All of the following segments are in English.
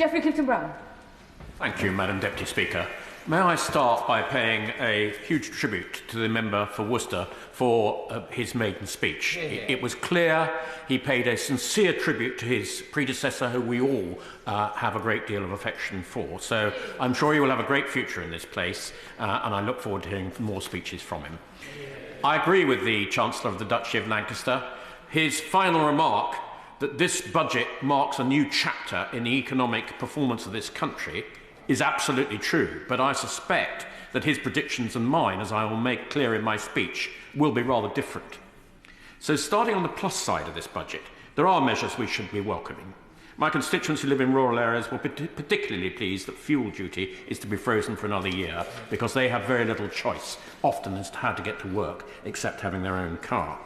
Geoffrey Clifton-Brown. Thank you, Madam Deputy Speaker. May I start by paying a huge tribute to the member for Worcester for his maiden speech. It was clear he paid a sincere tribute to his predecessor, who we all have a great deal of affection for. So I'm sure he will have a great future in this place, and I look forward to hearing more speeches from him. I agree with the Chancellor of the Duchy of Lancaster. His final remark that this budget marks a new chapter in the economic performance of this country is absolutely true, but I suspect that his predictions and mine, as I will make clear in my speech, will be rather different. So starting on the plus side of this budget, there are measures we should be welcoming. My constituents who live in rural areas will be particularly pleased that fuel duty is to be frozen for another year, because they have very little choice, often as to how to get to work, except having their own car.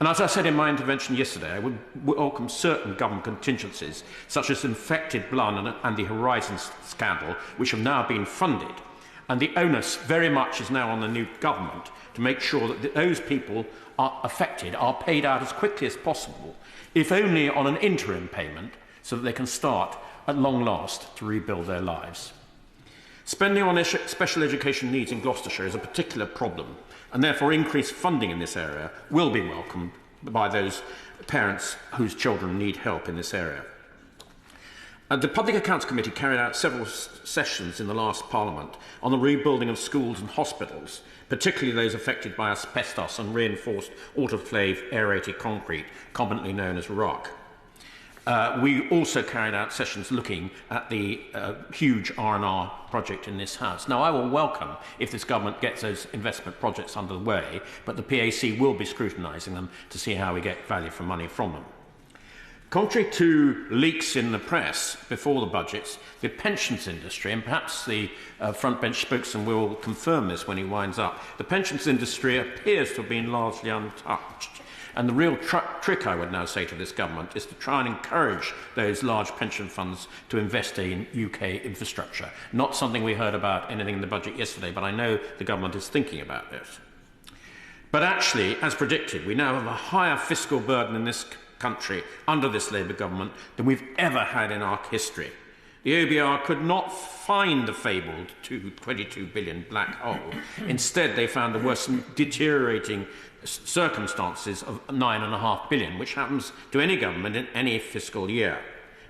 And as I said in my intervention yesterday, I would welcome certain government contingencies, such as infected blood and the Horizon scandal, which have now been funded. And the onus very much is now on the new government to make sure that those people are affected are paid out as quickly as possible, if only on an interim payment, so that they can start at long last to rebuild their lives. Spending on special education needs in Gloucestershire is a particular problem, and therefore increased funding in this area will be welcomed by those parents whose children need help in this area. The Public Accounts Committee carried out several sessions in the last Parliament on the rebuilding of schools and hospitals, particularly those affected by asbestos and reinforced autoclave aerated concrete, commonly known as ROC. We also carried out sessions looking at the huge R&R project in this House. Now, I will welcome if this government gets those investment projects underway, but the PAC will be scrutinising them to see how we get value for money from them. Contrary to leaks in the press before the budgets, the pensions industry, and perhaps the front bench spokesman will confirm this when he winds up, the pensions industry appears to have been largely untouched. And the real trick, I would now say to this government, is to try and encourage those large pension funds to invest in UK infrastructure. Not something we heard about anything in the budget yesterday, but I know the government is thinking about this. But actually, as predicted, we now have a higher fiscal burden in this country under this Labour government than we've ever had in our history. The OBR could not find the fabled 22 billion black hole. Instead, they found the worst deteriorating circumstances of 9.5 billion, which happens to any government in any fiscal year.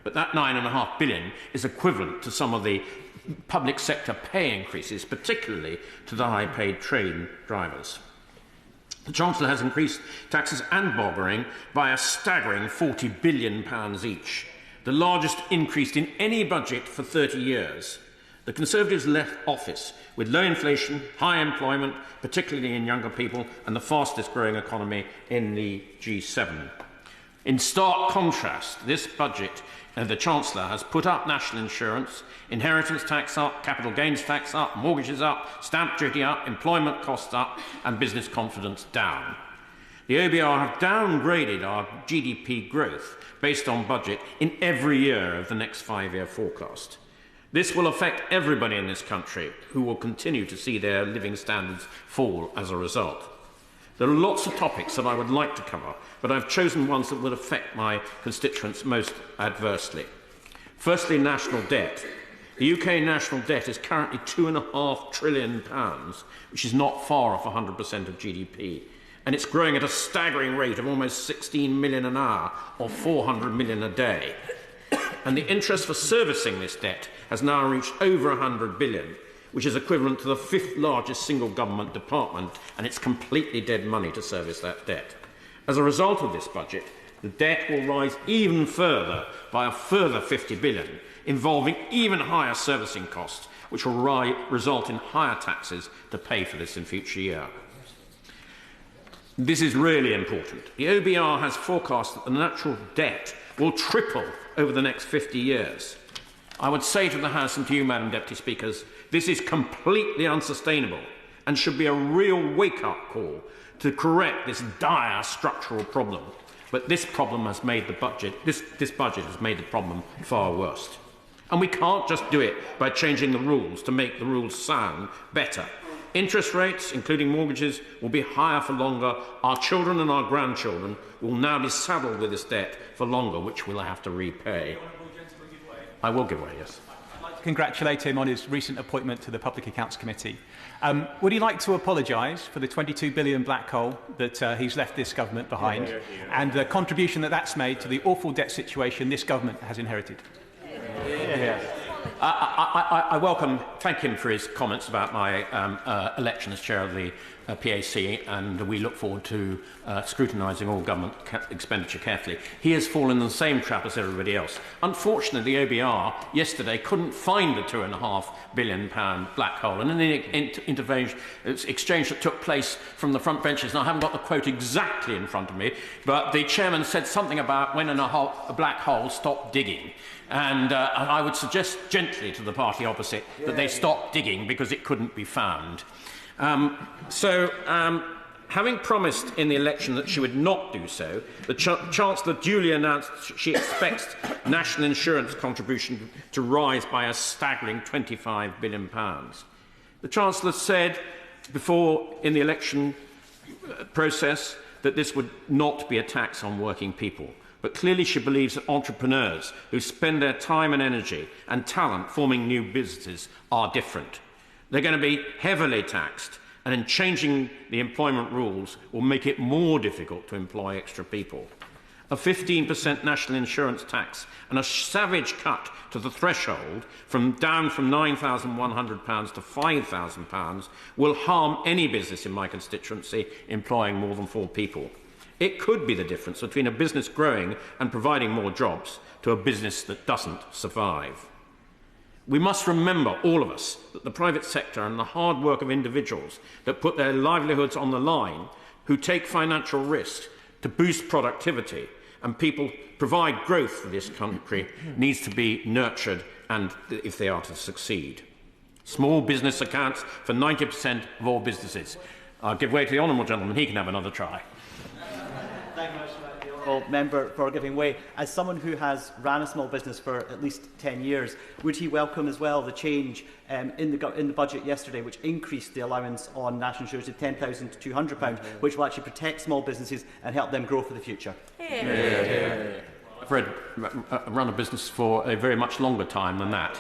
But that 9.5 billion is equivalent to some of the public sector pay increases, particularly to the high-paid train drivers. The Chancellor has increased taxes and borrowing by a staggering £40 billion each, the largest increase in any budget for 30 years. The Conservatives left office with low inflation, high employment, particularly in younger people, and the fastest growing economy in the G7. In stark contrast, this budget, the Chancellor has put up national insurance, inheritance tax up, capital gains tax up, mortgages up, stamp duty up, employment costs up, and business confidence down. The OBR have downgraded our GDP growth based on budget in every year of the next 5-year forecast. This will affect everybody in this country, who will continue to see their living standards fall as a result. There are lots of topics that I would like to cover, but I've chosen ones that would affect my constituents most adversely. Firstly, national debt. The UK national debt is currently £2.5 trillion, which is not far off 100% of GDP, and it's growing at a staggering rate of almost 16 million an hour, or 400 million a day. And the interest for servicing this debt has now reached over 100 billion, which is equivalent to the 5th largest single government department, and it's completely dead money to service that debt. As a result of this budget, the debt will rise even further by a further 50 billion, involving even higher servicing costs, which will result in higher taxes to pay for this in future years. This is really important. The OBR has forecast that the natural debt will triple over the next 50 years. I would say to the House and to you, Madam Deputy Speakers, this is completely unsustainable and should be a real wake-up call to correct this dire structural problem. But this problem has made the budget, this budget has made the problem far worse. And we can't just do it by changing the rules to make the rules sound better. Interest rates, including mortgages, will be higher for longer. Our children and our grandchildren will now be saddled with this debt for longer, which we'll have to repay. I will give way, yes. Congratulate him on his recent appointment to the Public Accounts Committee. Would he like to apologise for the £22 billion black hole that he's left this government behind and the contribution that that's made to the awful debt situation this government has inherited? I thank him for his comments about my election as chair of the PAC, and we look forward to scrutinising all government expenditure carefully. He has fallen in the same trap as everybody else. Unfortunately, the OBR yesterday couldn't find the £2.5 billion black hole, and in the exchange that took place from the front benches, and I haven't got the quote exactly in front of me, but the chairman said something about when in a black hole, stop digging. And I would suggest gently to the party opposite that they stop digging because it couldn't be found. Having promised in the election that she would not do so, the Chancellor duly announced she expects national insurance contribution to rise by a staggering £25 billion. The Chancellor said before in the election process that this would not be a tax on working people. But clearly she believes that entrepreneurs who spend their time and energy and talent forming new businesses are different. They're going to be heavily taxed, and in changing the employment rules will make it more difficult to employ extra people. A 15% national insurance tax and a savage cut to the threshold down from £9,100 to £5,000 will harm any business in my constituency employing more than 4 people. It could be the difference between a business growing and providing more jobs to a business that doesn't survive. We must remember, all of us, that the private sector and the hard work of individuals that put their livelihoods on the line, who take financial risks to boost productivity and people provide growth for this country, needs to be nurtured and if they are to succeed. Small business accounts for 90% of all businesses. I'll give way to the honourable gentleman. He can have another try. Thank you very much, the honourable member, for giving way. As someone who has ran a small business for at least 10 years, would he welcome as well the change in the budget yesterday, which increased the allowance on national insurance to £10,000 to £200, which will actually protect small businesses and help them grow for the future? I've run a business for a very much longer time than that.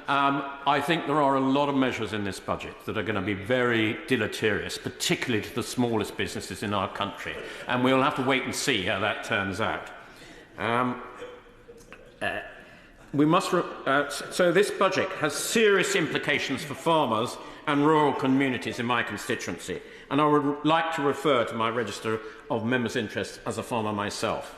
I think there are a lot of measures in this budget that are going to be very deleterious, particularly to the smallest businesses in our country, and we'll have to wait and see how that turns out. So this budget has serious implications for farmers and rural communities in my constituency, and I would like to refer to my register of members' interests as a farmer myself.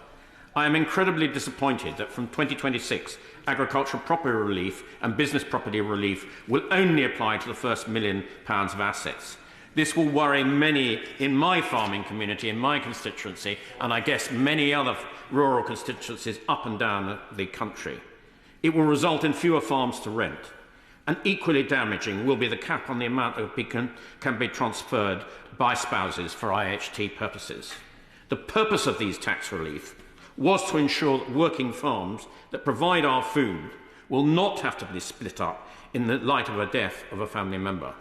I am incredibly disappointed that from 2026, agricultural property relief and business property relief will only apply to the first £1 million of assets. This will worry many in my farming community, in my constituency, and I guess many other rural constituencies up and down the country. It will result in fewer farms to rent. And equally damaging will be the cap on the amount that can be transferred by spouses for IHT purposes. The purpose of these tax relief was to ensure that working farms that provide our food will not have to be split up in the light of a death of a family member.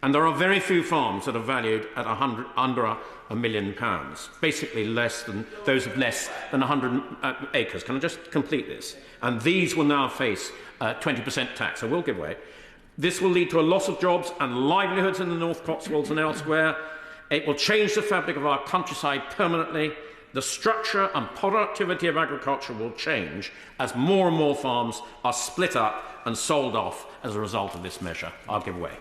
And there are very few farms that are valued at under £1 million, basically less than those of less than 100 acres. Can I just complete this? And these will now face 20% tax. I will give way. This will lead to a loss of jobs and livelihoods in the North Cotswolds and elsewhere. It will change the fabric of our countryside permanently. The structure and productivity of agriculture will change as more and more farms are split up and sold off as a result of this measure. I'll give way.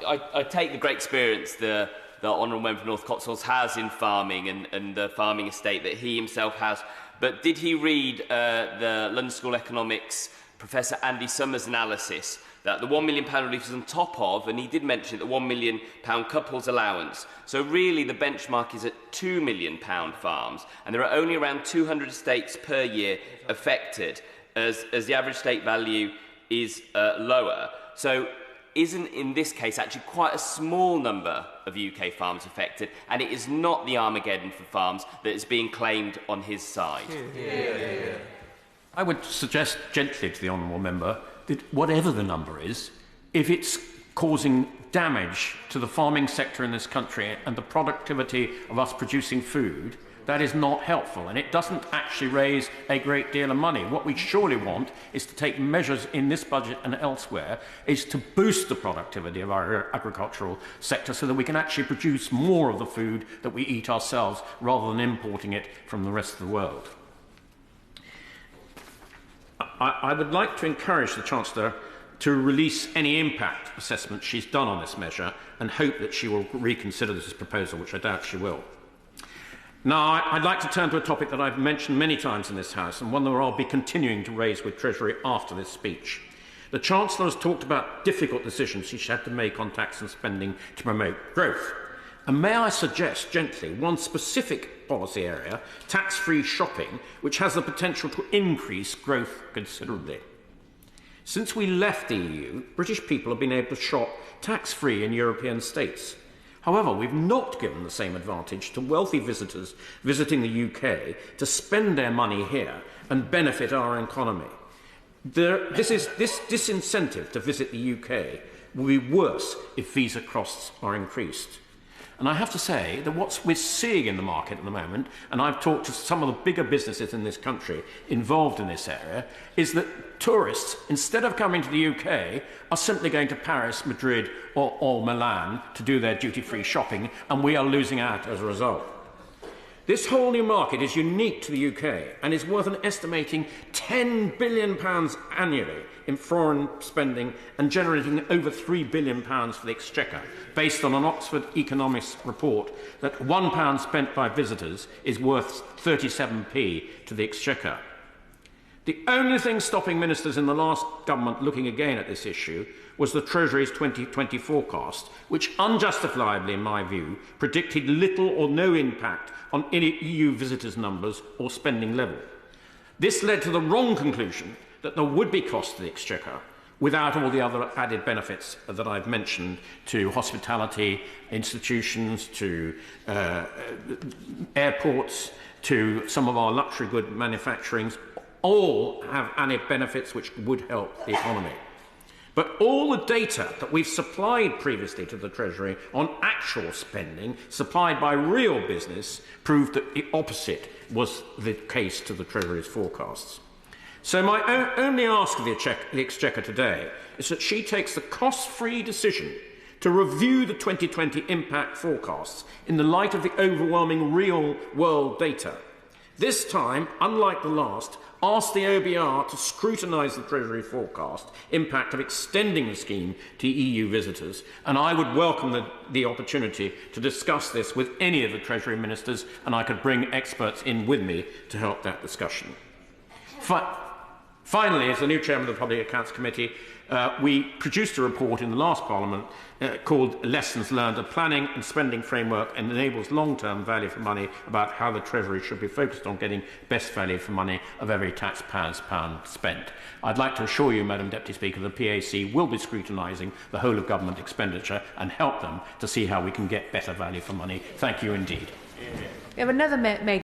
I take the great experience the honourable member for North Cotswolds has in farming and the farming estate that he himself has. But did he read the London School of Economics Professor Andy Summers' analysis that the £1 million relief is on top of, and he did mention the £1 million couples allowance. So really the benchmark is at £2 million farms, and there are only around 200 estates per year affected, as the average estate value is lower. So isn't in this case actually quite a small number of UK farms affected, and it is not the Armageddon for farms that is being claimed on his side? I would suggest gently to the honourable member that whatever the number is, if it's causing damage to the farming sector in this country and the productivity of us producing food, That is not helpful, and it doesn't actually raise a great deal of money. What we surely want is to take measures in this budget and elsewhere is to boost the productivity of our agricultural sector so that we can actually produce more of the food that we eat ourselves rather than importing it from the rest of the world. I would like to encourage the Chancellor to release any impact assessment she's done on this measure and hope that she will reconsider this proposal, which I doubt she will. Now, I'd like to turn to a topic that I've mentioned many times in this House and one that I'll be continuing to raise with Treasury after this speech. The Chancellor has talked about difficult decisions she's had to make on tax and spending to promote growth. And may I suggest gently one specific policy area, tax-free shopping, which has the potential to increase growth considerably. Since we left the EU, British people have been able to shop tax-free in European states. However, we've not given the same advantage to wealthy visitors visiting the UK to spend their money here and benefit our economy. This disincentive to visit the UK will be worse if visa costs are increased. And I have to say that what we're seeing in the market at the moment, and I've talked to some of the bigger businesses in this country involved in this area, is that tourists, instead of coming to the UK, are simply going to Paris, Madrid or Milan to do their duty-free shopping, and we are losing out as a result. This whole new market is unique to the UK and is worth an estimating £10 billion annually in foreign spending and generating over £3 billion for the Exchequer, based on an Oxford economics report that £1 spent by visitors is worth 37p to the Exchequer. The only thing stopping ministers in the last government looking again at this issue was the Treasury's 2020 forecast, which unjustifiably, in my view, predicted little or no impact on any EU visitors' numbers or spending level. This led to the wrong conclusion that there would be costs to the Exchequer without all the other added benefits that I've mentioned to hospitality institutions, to airports, to some of our luxury good manufacturings. All have added benefits which would help the economy. But all the data that we've supplied previously to the Treasury on actual spending supplied by real business proved that the opposite was the case to the Treasury's forecasts. So my only ask of the Exchequer today is that she takes the cost-free decision to review the 2020 impact forecasts in the light of the overwhelming real-world data. This time, unlike the last, ask the OBR to scrutinise the Treasury forecast impact of extending the scheme to EU visitors, and I would welcome the opportunity to discuss this with any of the Treasury ministers, and I could bring experts in with me to help that discussion. Finally, as the new chairman of the Public Accounts Committee, we produced a report in the last Parliament called Lessons Learned, a planning and spending framework and enables long-term value for money about how the Treasury should be focused on getting best value for money of every taxpayer's pound spent. I'd like to assure you, Madam Deputy Speaker, the PAC will be scrutinising the whole of government expenditure and help them to see how we can get better value for money. Thank you indeed. We have another